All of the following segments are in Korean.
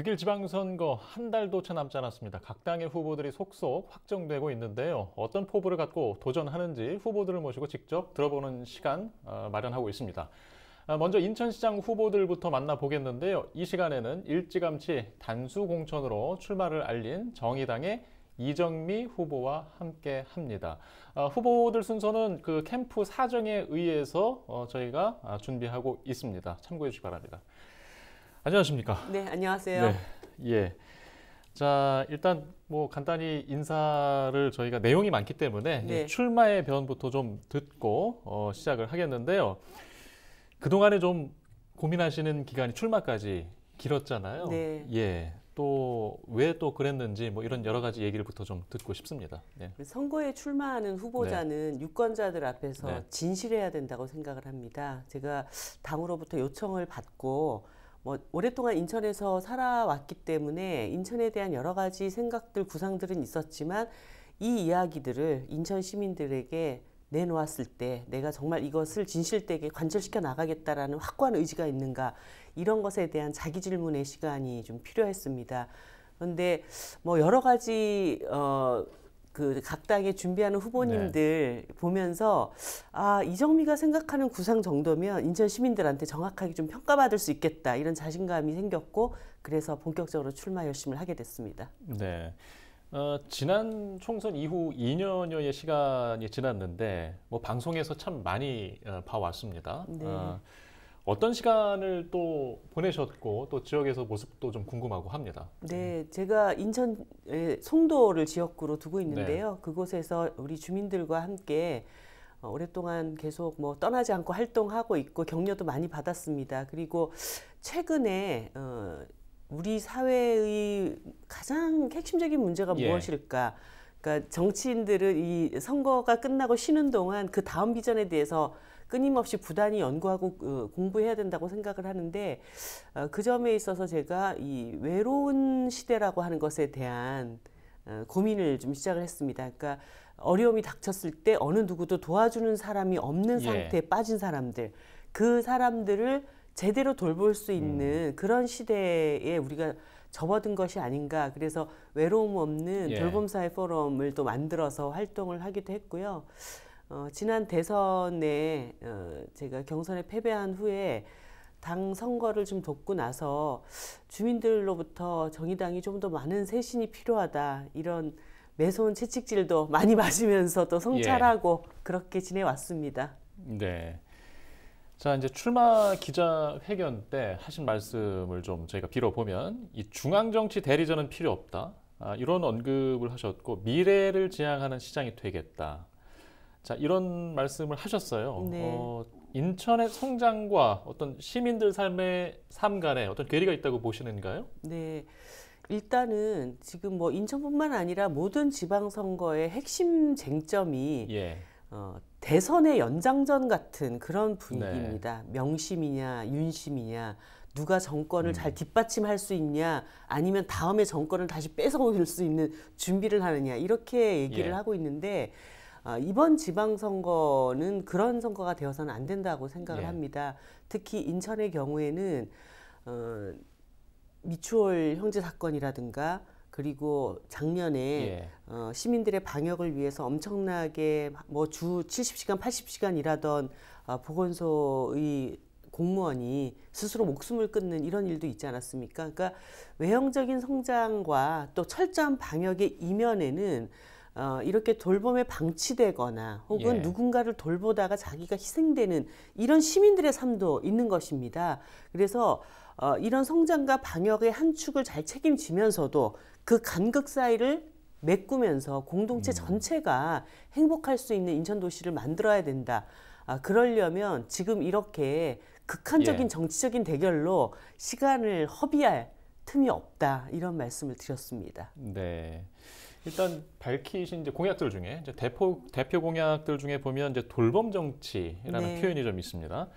6일 지방선거 한 달도 채 남지 않았습니다. 각 당의 후보들이 속속 확정되고 있는데요. 어떤 포부를 갖고 도전하는지 후보들을 모시고 직접 들어보는 시간 마련하고 있습니다. 먼저 인천시장 후보들부터 만나보겠는데요. 이 시간에는 일찌감치 단수 공천으로 출마를 알린 정의당의 이정미 후보와 함께 합니다. 후보들 순서는 그 캠프 사정에 의해서 저희가 준비하고 있습니다. 참고해 주시기 바랍니다. 안녕하십니까? 네, 안녕하세요. 네, 예. 자, 일단 뭐 간단히 인사를 저희가 내용이 많기 때문에 네. 출마의 변부터 좀 듣고 시작을 하겠는데요. 그동안에 좀 고민하시는 기간이 출마까지 길었잖아요. 네. 예. 또 왜 또 그랬는지 뭐 이런 여러 가지 얘기를부터 좀 듣고 싶습니다. 네. 선거에 출마하는 후보자는 유권자들 앞에서 네. 진실해야 된다고 생각을 합니다. 제가 당으로부터 요청을 받고 오랫동안 인천에서 살아왔기 때문에 인천에 대한 여러 가지 생각들, 구상들은 있었지만 이 이야기들을 인천 시민들에게 내놓았을 때 내가 정말 이것을 진실되게 관철시켜 나가겠다라는 확고한 의지가 있는가, 이런 것에 대한 자기 질문의 시간이 좀 필요했습니다. 그런데 여러 가지 그 각 당에 준비하는 후보님들 보면서 이정미가 생각하는 구상 정도면 인천 시민들한테 정확하게 좀 평가받을 수 있겠다, 이런 자신감이 생겼고, 그래서 본격적으로 출마 결심을 하게 됐습니다. 네. 지난 총선 이후 2년여의 시간이 지났는데 뭐 방송에서 참 많이 봐왔습니다. 네. 어떤 시간을 또 보내셨고 또 지역에서 모습도 좀 궁금하고 합니다. 네, 제가 인천의 송도를 지역구로 두고 있는데요. 네. 그곳에서 우리 주민들과 함께 오랫동안 계속 떠나지 않고 활동하고 있고 격려도 많이 받았습니다. 그리고 최근에 우리 사회의 가장 핵심적인 문제가 무엇일까? 그러니까 정치인들은 이 선거가 끝나고 쉬는 동안 그 다음 비전에 대해서 끊임없이 부단히 연구하고 공부해야 된다고 생각을 하는데, 그 점에 있어서 제가 이 외로운 시대라고 하는 것에 대한 고민을 좀 시작을 했습니다. 그러니까 어려움이 닥쳤을 때 어느 누구도 도와주는 사람이 없는 상태에 빠진 사람들, 그 사람들을 제대로 돌볼 수 있는 그런 시대에 우리가 접어든 것이 아닌가. 그래서 외로움 없는 돌봄사회 포럼을 또 만들어서 활동을 하기도 했고요. 지난 대선에 제가 경선에 패배한 후에 당 선거를 좀 돕고 나서 주민들로부터 정의당이 좀 더 많은 쇄신이 필요하다, 이런 매서운 채찍질도 많이 맞으면서 또 성찰하고 그렇게 지내왔습니다. 네. 자, 이제 출마 기자회견 때 하신 말씀을 좀 저희가 빌어보면, 이 중앙정치 대리전은 필요 없다, 이런 언급을 하셨고, 미래를 지향하는 시장이 되겠다. 자, 이런 말씀을 하셨어요. 네. 인천의 성장과 어떤 시민들 삶 간에 어떤 괴리가 있다고 보시는가요? 네. 일단은 지금 인천뿐만 아니라 모든 지방선거의 핵심 쟁점이 대선의 연장전 같은 그런 분위기입니다. 네. 명심이냐 윤심이냐, 누가 정권을 잘 뒷받침할 수 있냐, 아니면 다음에 정권을 다시 뺏어올 수 있는 준비를 하느냐, 이렇게 얘기를 하고 있는데, 이번 지방선거는 그런 선거가 되어서는 안 된다고 생각을 합니다. 특히 인천의 경우에는 미추홀 형제 사건이라든가, 그리고 작년에 시민들의 방역을 위해서 엄청나게 주 70시간, 80시간 일하던 보건소의 공무원이 스스로 목숨을 끊는 이런 일도 있지 않았습니까? 그러니까 외형적인 성장과 또 철저한 방역의 이면에는 이렇게 돌봄에 방치되거나 혹은 누군가를 돌보다가 자기가 희생되는 이런 시민들의 삶도 있는 것입니다. 그래서 이런 성장과 방역의 한 축을 잘 책임지면서도 그 간극 사이를 메꾸면서 공동체 전체가 행복할 수 있는 인천도시를 만들어야 된다. 그러려면 지금 이렇게 극한적인 정치적인 대결로 시간을 허비할 틈이 없다, 이런 말씀을 드렸습니다. 네. 일단 밝히신 이제 공약들 중에 이제 대표 공약들 중에 보면 이제 돌봄 정치라는 표현이 좀 있습니다.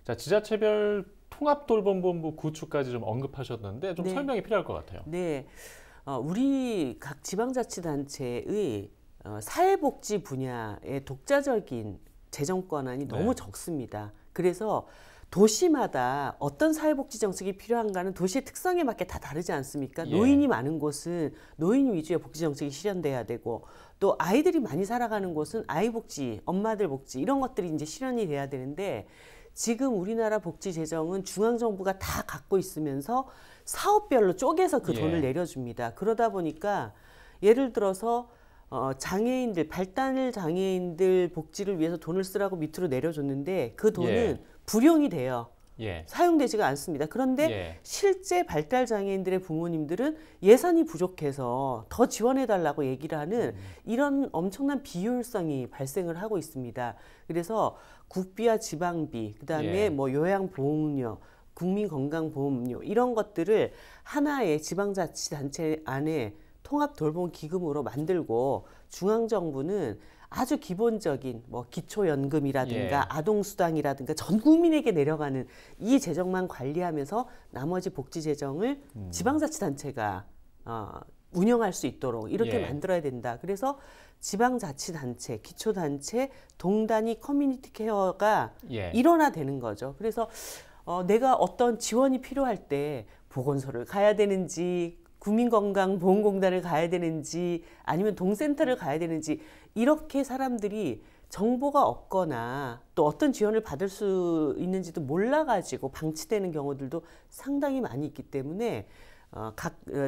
자, 지자체별 통합돌봄본부 구축까지 좀 언급하셨는데 좀 설명이 필요할 것 같아요. 네. 우리 각 지방자치단체의 사회복지 분야의 독자적인 재정 권한이 너무 적습니다. 그래서 도시마다 어떤 사회복지 정책이 필요한가는 도시의 특성에 맞게 다 다르지 않습니까? 예. 노인이 많은 곳은 노인 위주의 복지 정책이 실현돼야 되고 또 아이들이 많이 살아가는 곳은 아이 복지, 엄마들 복지 이런 것들이 이제 실현이 돼야 되는데 지금 우리나라 복지 재정은 중앙 정부가 다 갖고 있으면서 사업별로 쪼개서 그 돈을 내려줍니다. 그러다 보니까 예를 들어서 장애인들, 발달 장애인들 복지를 위해서 돈을 쓰라고 밑으로 내려줬는데 그 돈은 불용이 돼요. 사용되지가 않습니다. 그런데 실제 발달 장애인들의 부모님들은 예산이 부족해서 더 지원해달라고 얘기를 하는 이런 엄청난 비효율성이 발생을 하고 있습니다. 그래서 국비와 지방비, 그다음에 뭐 요양보험료, 국민건강보험료 이런 것들을 하나의 지방자치단체 안에 통합돌봄기금으로 만들고 중앙정부는 아주 기본적인 뭐 기초연금이라든가 아동수당이라든가 전 국민에게 내려가는 이 재정만 관리하면서 나머지 복지 재정을 지방자치단체가 운영할 수 있도록 이렇게 만들어야 된다. 그래서 지방자치단체, 기초단체, 동단위 커뮤니티 케어가 일원화되는 거죠. 그래서 내가 어떤 지원이 필요할 때 보건소를 가야 되는지 국민건강보험공단을 가야 되는지 아니면 동센터를 가야 되는지 이렇게 사람들이 정보가 없거나 또 어떤 지원을 받을 수 있는지도 몰라가지고 방치되는 경우들도 상당히 많이 있기 때문에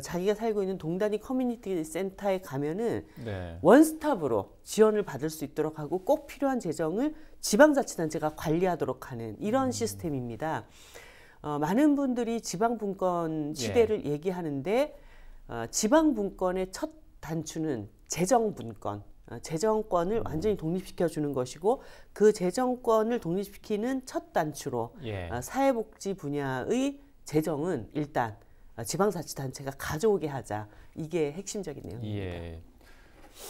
자기가 살고 있는 동단위 커뮤니티 센터에 가면은 원스톱으로 지원을 받을 수 있도록 하고 꼭 필요한 재정을 지방자치단체가 관리하도록 하는 이런 시스템입니다. 많은 분들이 지방분권 시대를 얘기하는데 지방분권의 첫 단추는 재정분권, 재정권을 완전히 독립시켜 주는 것이고 그 재정권을 독립시키는 첫 단추로 사회복지 분야의 재정은 일단 지방자치단체가 가져오게 하자. 이게 핵심적인 내용입니다.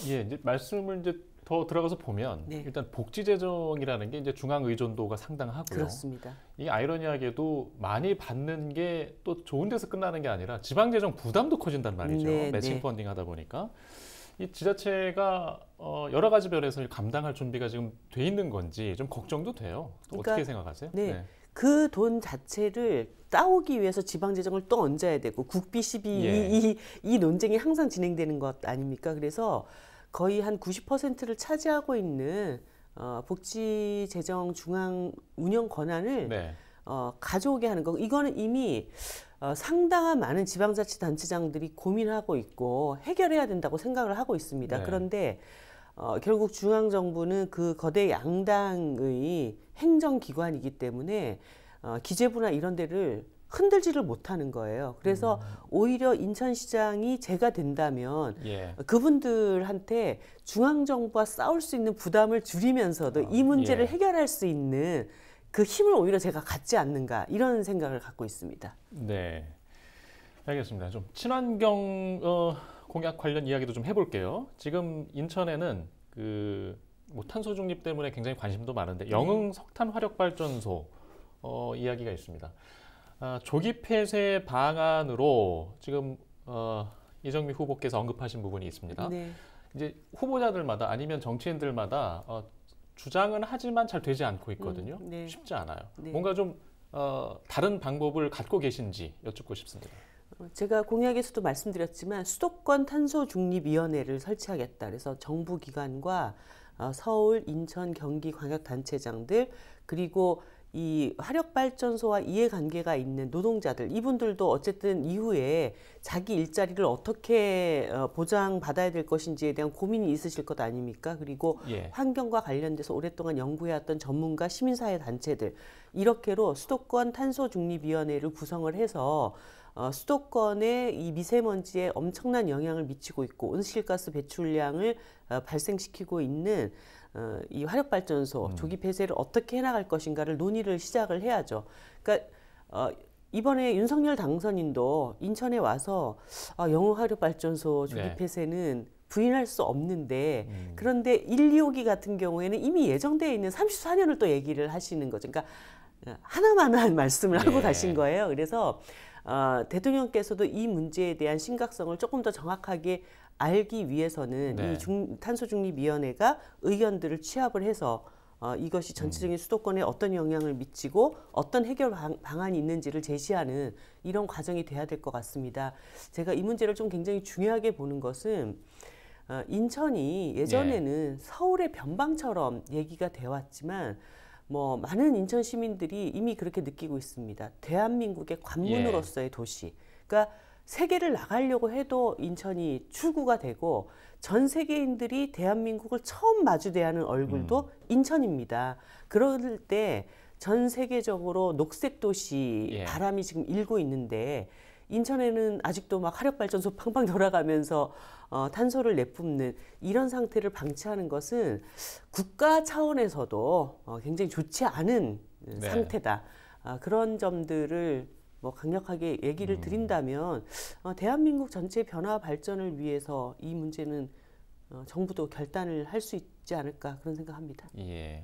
이제 말씀을 이제 더 들어가서 보면 일단 복지 재정이라는 게 이제 중앙 의존도가 상당하고요. 그렇습니다. 이 아이러니하게도 많이 받는 게 또 좋은 데서 끝나는 게 아니라 지방 재정 부담도 커진단 말이죠. 매칭 펀딩 하다 보니까 이 지자체가 여러 가지 면에서 감당할 준비가 지금 돼 있는 건지 좀 걱정도 돼요. 그러니까, 어떻게 생각하세요? 그 돈 자체를 따오기 위해서 지방재정을 또 얹어야 되고 국비 시비 이 논쟁이 항상 진행되는 것 아닙니까? 그래서 거의 한 90%를 차지하고 있는 복지재정 중앙 운영 권한을 가져오게 하는 거. 이거는 이미 상당한 많은 지방자치단체장들이 고민하고 있고 해결해야 된다고 생각을 하고 있습니다. 그런데 결국 중앙정부는 그 거대 양당의 행정기관이기 때문에 기재부나 이런 데를 흔들지를 못하는 거예요. 그래서 오히려 인천시장이 제가 된다면 그분들한테 중앙정부와 싸울 수 있는 부담을 줄이면서도 이 문제를 해결할 수 있는 그 힘을 오히려 제가 갖지 않는가 이런 생각을 갖고 있습니다. 네, 알겠습니다. 좀 친환경 공약 관련 이야기도 좀 해볼게요. 지금 인천에는 뭐 탄소 중립 때문에 굉장히 관심도 많은데 영흥 석탄 화력 발전소 이야기가 있습니다. 조기 폐쇄 방안으로 지금 이정미 후보께서 언급하신 부분이 있습니다. 이제 후보자들마다 아니면 정치인들마다 주장은 하지만 잘 되지 않고 있거든요. 쉽지 않아요. 뭔가 좀 다른 방법을 갖고 계신지 여쭙고 싶습니다. 제가 공약에서도 말씀드렸지만 수도권 탄소중립위원회를 설치하겠다. 그래서 정부기관과 서울, 인천, 경기 광역단체장들 그리고 이 화력발전소와 이해관계가 있는 노동자들 이분들도 어쨌든 이후에 자기 일자리를 어떻게 보장받아야 될 것인지에 대한 고민이 있으실 것 아닙니까? 그리고 환경과 관련돼서 오랫동안 연구해왔던 전문가, 시민사회 단체들 이렇게로 수도권 탄소중립위원회를 구성을 해서 수도권에 이 미세먼지에 엄청난 영향을 미치고 있고 온실가스 배출량을 발생시키고 있는 이 화력발전소 조기 폐쇄를 어떻게 해나갈 것인가를 논의를 시작을 해야죠. 그러니까 이번에 윤석열 당선인도 인천에 와서 영흥 화력발전소 조기 폐쇄는 부인할 수 없는데 그런데 1, 2호기 같은 경우에는 이미 예정되어 있는 34년을 또 얘기를 하시는 거죠. 그러니까 하나만한 말씀을 하고 가신 거예요. 그래서 대통령께서도 이 문제에 대한 심각성을 조금 더 정확하게 알기 위해서는 이 탄소중립위원회가 의견들을 취합을 해서 이것이 전체적인 수도권에 어떤 영향을 미치고 어떤 해결 방안이 있는지를 제시하는 이런 과정이 돼야 될 것 같습니다. 제가 이 문제를 좀 굉장히 중요하게 보는 것은 인천이 예전에는 서울의 변방처럼 얘기가 되어 왔지만 뭐 많은 인천 시민들이 이미 그렇게 느끼고 있습니다. 대한민국의 관문으로서의 도시. 그러니까 세계를 나가려고 해도 인천이 출구가 되고 전 세계인들이 대한민국을 처음 마주대야 하는 얼굴도 인천입니다. 그럴 때 전 세계적으로 녹색 도시 바람이 지금 일고 있는데 인천에는 아직도 막 화력발전소 팡팡 돌아가면서 탄소를 내뿜는 이런 상태를 방치하는 것은 국가 차원에서도 굉장히 좋지 않은 상태다. 그런 점들을 뭐 강력하게 얘기를 드린다면 대한민국 전체 변화 발전을 위해서 이 문제는 정부도 결단을 할 수 있지 않을까 그런 생각합니다. 예.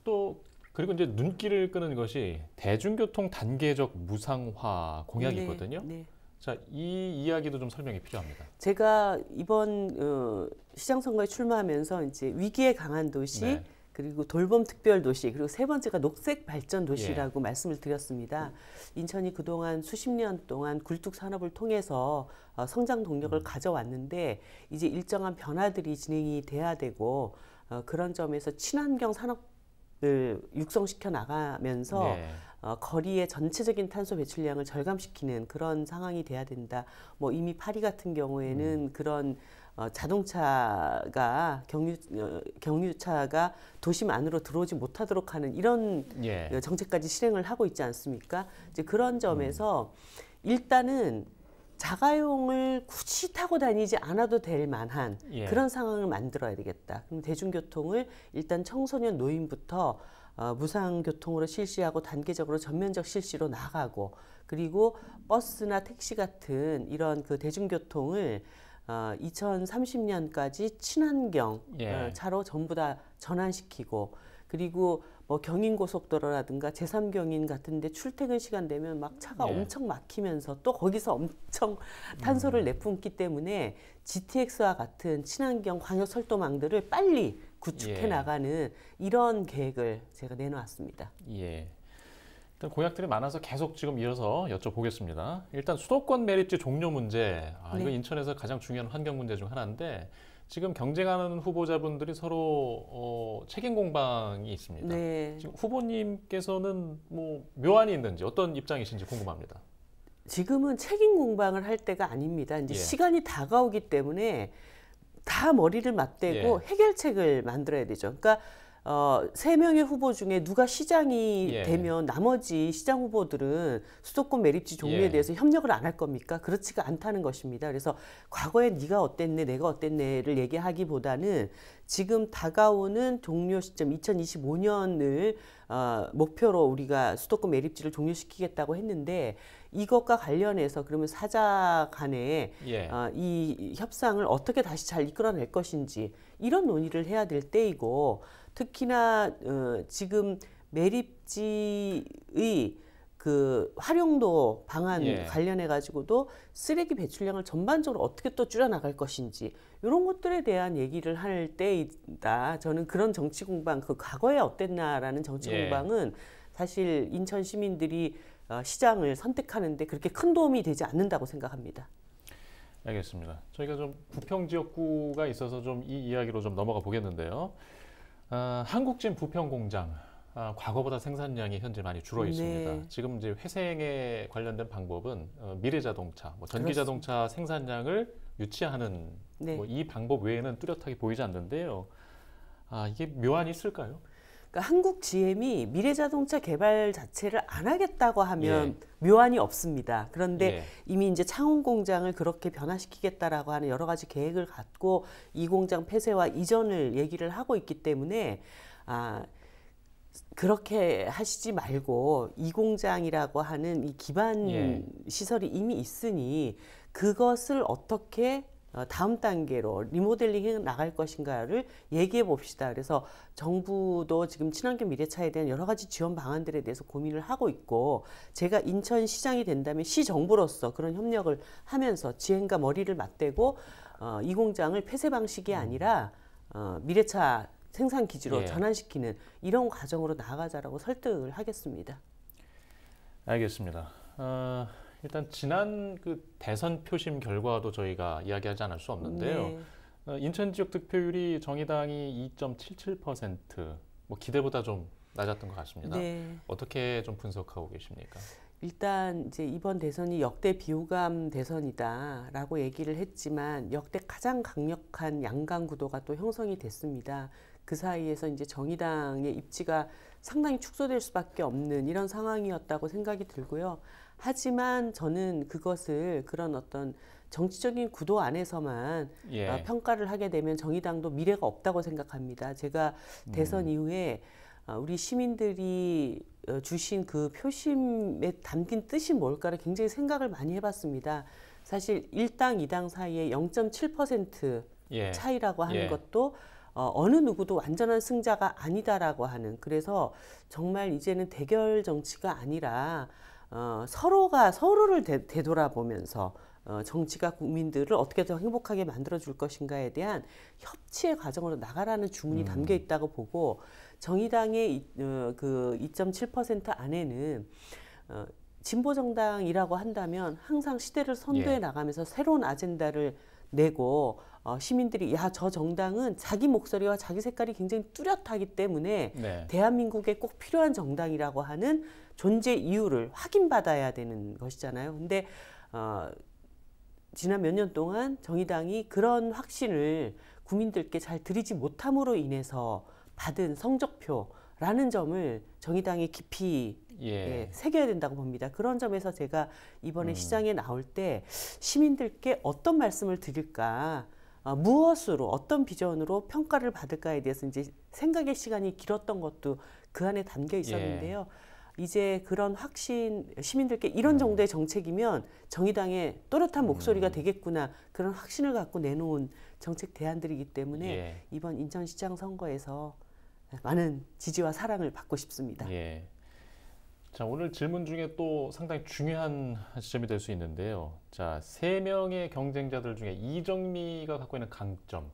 또 그리고 이제 눈길을 끄는 것이 대중교통 단계적 무상화 공약이거든요. 네. 자, 이 이야기도 좀 설명이 필요합니다. 제가 이번 시장 선거에 출마하면서 이제 위기에 강한 도시, 그리고 돌봄 특별 도시, 그리고 세 번째가 녹색 발전 도시라고 말씀을 드렸습니다. 인천이 그동안 수십 년 동안 굴뚝 산업을 통해서 성장 동력을 가져왔는데 이제 일정한 변화들이 진행이 돼야 되고 그런 점에서 친환경 산업을 육성시켜 나가면서 거리의 전체적인 탄소 배출량을 절감시키는 그런 상황이 돼야 된다. 뭐 이미 파리 같은 경우에는 그런 자동차가 경유차가 도심 안으로 들어오지 못하도록 하는 이런 정책까지 실행을 하고 있지 않습니까? 이제 그런 점에서 일단은 자가용을 굳이 타고 다니지 않아도 될 만한 그런 상황을 만들어야 되겠다. 그럼 대중교통을 일단 청소년 노인부터 무상교통으로 실시하고 단계적으로 전면적 실시로 나가고 그리고 버스나 택시 같은 이런 그 대중교통을 2030년까지 친환경 차로 전부 다 전환시키고 그리고 뭐 경인고속도로라든가 제3경인 같은데 출퇴근 시간 되면 막 차가 엄청 막히면서 또 거기서 엄청 탄소를 내뿜기 때문에 GTX와 같은 친환경 광역철도망들을 빨리 구축해 나가는 이런 계획을 제가 내놓았습니다. 예. 일단 공약들이 많아서 계속 지금 이어서 여쭤보겠습니다. 일단 수도권 매립지 종료 문제, 이거 인천에서 가장 중요한 환경 문제 중 하나인데 지금 경쟁하는 후보자분들이 서로 책임 공방이 있습니다. 지금 후보님께서는 뭐 묘안이 있는지 어떤 입장이신지 궁금합니다. 지금은 책임 공방을 할 때가 아닙니다. 이제 시간이 다가오기 때문에 다 머리를 맞대고 해결책을 만들어야 되죠. 그러니까 3명의 후보 중에 누가 시장이 되면 나머지 시장 후보들은 수도권 매립지 종류에 대해서 협력을 안 할 겁니까? 그렇지가 않다는 것입니다. 그래서 과거에 네가 어땠네, 내가 어땠네를 얘기하기보다는 지금 다가오는 종료 시점 2025년을 목표로 우리가 수도권 매립지를 종료시키겠다고 했는데 이것과 관련해서 그러면 사자 간에 이 협상을 어떻게 다시 잘 이끌어낼 것인지 이런 논의를 해야 될 때이고 특히나 지금 매립지의 그 활용도 방안 관련해 가지고도 쓰레기 배출량을 전반적으로 어떻게 또 줄여 나갈 것인지 이런 것들에 대한 얘기를 할 때이다. 저는 그런 정치 공방, 그 과거에 어땠나라는 정치 공방은 사실 인천 시민들이 시장을 선택하는데 그렇게 큰 도움이 되지 않는다고 생각합니다. 알겠습니다. 저희가 좀 부평 지역구가 있어서 좀 이 이야기로 좀 넘어가 보겠는데요. 한국진 부평 공장 과거보다 생산량이 현재 많이 줄어 있습니다. 지금 이제 회생에 관련된 방법은 미래자동차, 뭐 전기자동차 생산량을 유치하는 뭐 이 방법 외에는 뚜렷하게 보이지 않는데요. 이게 묘안이 있을까요? 그러니까 한국 GM이 미래자동차 개발 자체를 안 하겠다고 하면 묘안이 없습니다. 그런데 이미 이제 창원 공장을 그렇게 변화시키겠다라고 하는 여러 가지 계획을 갖고 이 공장 폐쇄와 이전을 얘기를 하고 있기 때문에 그렇게 하시지 말고 이 공장이라고 하는 이 기반 시설이 이미 있으니 그것을 어떻게 다음 단계로 리모델링 해 나갈 것인가를 얘기해 봅시다. 그래서 정부도 지금 친환경 미래차에 대한 여러 가지 지원 방안들에 대해서 고민을 하고 있고 제가 인천시장이 된다면 시정부로서 그런 협력을 하면서 지행과 머리를 맞대고 이 공장을 폐쇄 방식이 아니라 미래차 생산 기지로 예. 전환시키는 이런 과정으로 나아가자라고 설득을 하겠습니다. 알겠습니다. 일단 지난 그 대선 표심 결과도 저희가 이야기하지 않을 수 없는데요. 네. 인천 지역 득표율이 정의당이 2.77%, 뭐 기대보다 좀 낮았던 것 같습니다. 네. 어떻게 좀 분석하고 계십니까? 일단 이제 이번 대선이 역대 비호감 대선이다라고 얘기를 했지만 역대 가장 강력한 양강 구도가 또 형성이 됐습니다. 그 사이에서 이제 정의당의 입지가 상당히 축소될 수밖에 없는 이런 상황이었다고 생각이 들고요. 하지만 저는 그것을 그런 어떤 정치적인 구도 안에서만 예. 평가를 하게 되면 정의당도 미래가 없다고 생각합니다. 제가 대선 이후에 우리 시민들이 주신 그 표심에 담긴 뜻이 뭘까를 굉장히 생각을 많이 해봤습니다. 사실 1당, 2당 사이에 0.7% 예. 차이라고 하는 예. 것도 어느 누구도 완전한 승자가 아니다라고 하는, 그래서 정말 이제는 대결 정치가 아니라 서로가 서로를 되돌아보면서 정치가 국민들을 어떻게 더 행복하게 만들어줄 것인가에 대한 협치의 과정으로 나가라는 주문이 담겨 있다고 보고, 정의당의 그 2.7% 안에는 진보정당이라고 한다면 항상 시대를 선도해 예. 나가면서 새로운 아젠다를 내고 시민들이 야, 저 정당은 자기 목소리와 자기 색깔이 굉장히 뚜렷하기 때문에 네. 대한민국에 꼭 필요한 정당이라고 하는 존재 이유를 확인받아야 되는 것이잖아요. 근데 지난 몇 년 동안 정의당이 그런 확신을 국민들께 잘 드리지 못함으로 인해서 받은 성적표라는 점을 정의당이 깊이 새겨야 된다고 봅니다. 그런 점에서 제가 이번에 시장에 나올 때 시민들께 어떤 말씀을 드릴까, 무엇으로 어떤 비전으로 평가를 받을까에 대해서 이제 생각의 시간이 길었던 것도 그 안에 담겨 있었는데요. 이제 그런 확신, 시민들께 이런 정도의 정책이면 정의당의 또렷한 목소리가 되겠구나, 그런 확신을 갖고 내놓은 정책 대안들이기 때문에 이번 인천시장 선거에서 많은 지지와 사랑을 받고 싶습니다. 예. 자, 오늘 질문 중에 또 상당히 중요한 지점이 될 수 있는데요. 자, 3명의 경쟁자들 중에 이정미가 갖고 있는 강점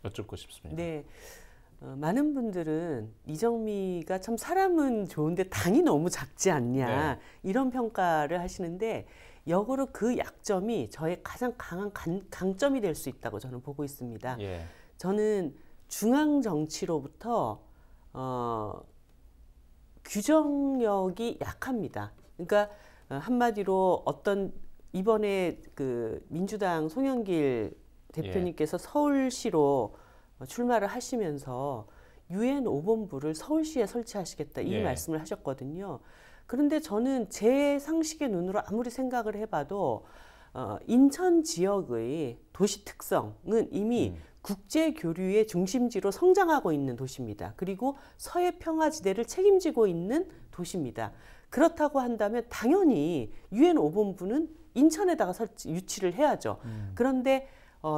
여쭙고 싶습니다. 네. 많은 분들은 이정미가 참 사람은 좋은데 당이 너무 작지 않냐, 네. 이런 평가를 하시는데, 역으로 그 약점이 저의 가장 강한 강점이 될 수 있다고 저는 보고 있습니다. 예. 저는 중앙 정치로부터 규정력이 약합니다. 그러니까 한마디로 어떤 이번에 그 민주당 송영길 대표님께서 서울시로 출마를 하시면서 UN 5본부를 서울시에 설치하시겠다, 이 말씀을 하셨거든요. 그런데 저는 제 상식의 눈으로 아무리 생각을 해봐도 인천 지역의 도시 특성은 이미 국제 교류의 중심지로 성장하고 있는 도시입니다. 그리고 서해 평화지대를 책임지고 있는 도시입니다. 그렇다고 한다면 당연히 UN 5본부는 인천에다가 유치를 해야죠. 그런데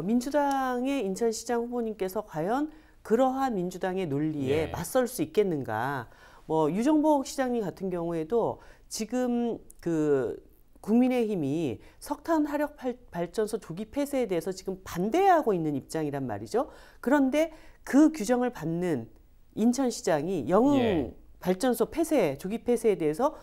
민주당의 인천시장 후보님께서 과연 그러한 민주당의 논리에 맞설 수 있겠는가? 뭐 유정복 시장님 같은 경우에도 지금 그 국민의힘이 석탄 화력 발전소 조기 폐쇄에 대해서 지금 반대하고 있는 입장이란 말이죠. 그런데 그 규정을 받는 인천시장이 영흥 발전소 폐쇄, 조기 폐쇄에 대해서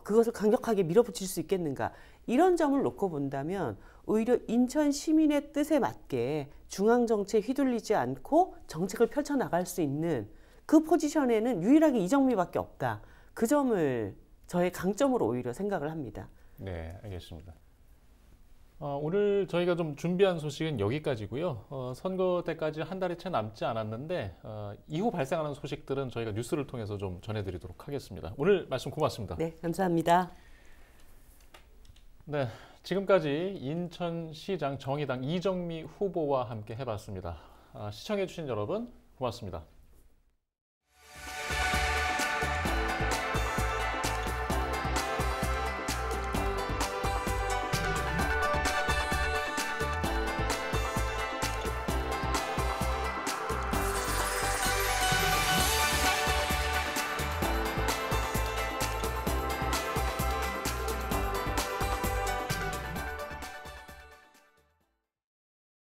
그것을 강력하게 밀어붙일 수 있겠는가? 이런 점을 놓고 본다면 오히려 인천 시민의 뜻에 맞게 중앙 정치에 휘둘리지 않고 정책을 펼쳐나갈 수 있는 그 포지션에는 유일하게 이정미밖에 없다. 그 점을 저의 강점으로 오히려 생각을 합니다. 네, 알겠습니다. 오늘 저희가 좀 준비한 소식은 여기까지고요. 선거 때까지 한 달이 채 남지 않았는데 이후 발생하는 소식들은 저희가 뉴스를 통해서 좀 전해드리도록 하겠습니다. 오늘 말씀 고맙습니다. 네, 감사합니다. 네, 지금까지 인천시장 정의당 이정미 후보와 함께 해봤습니다. 시청해주신 여러분 고맙습니다.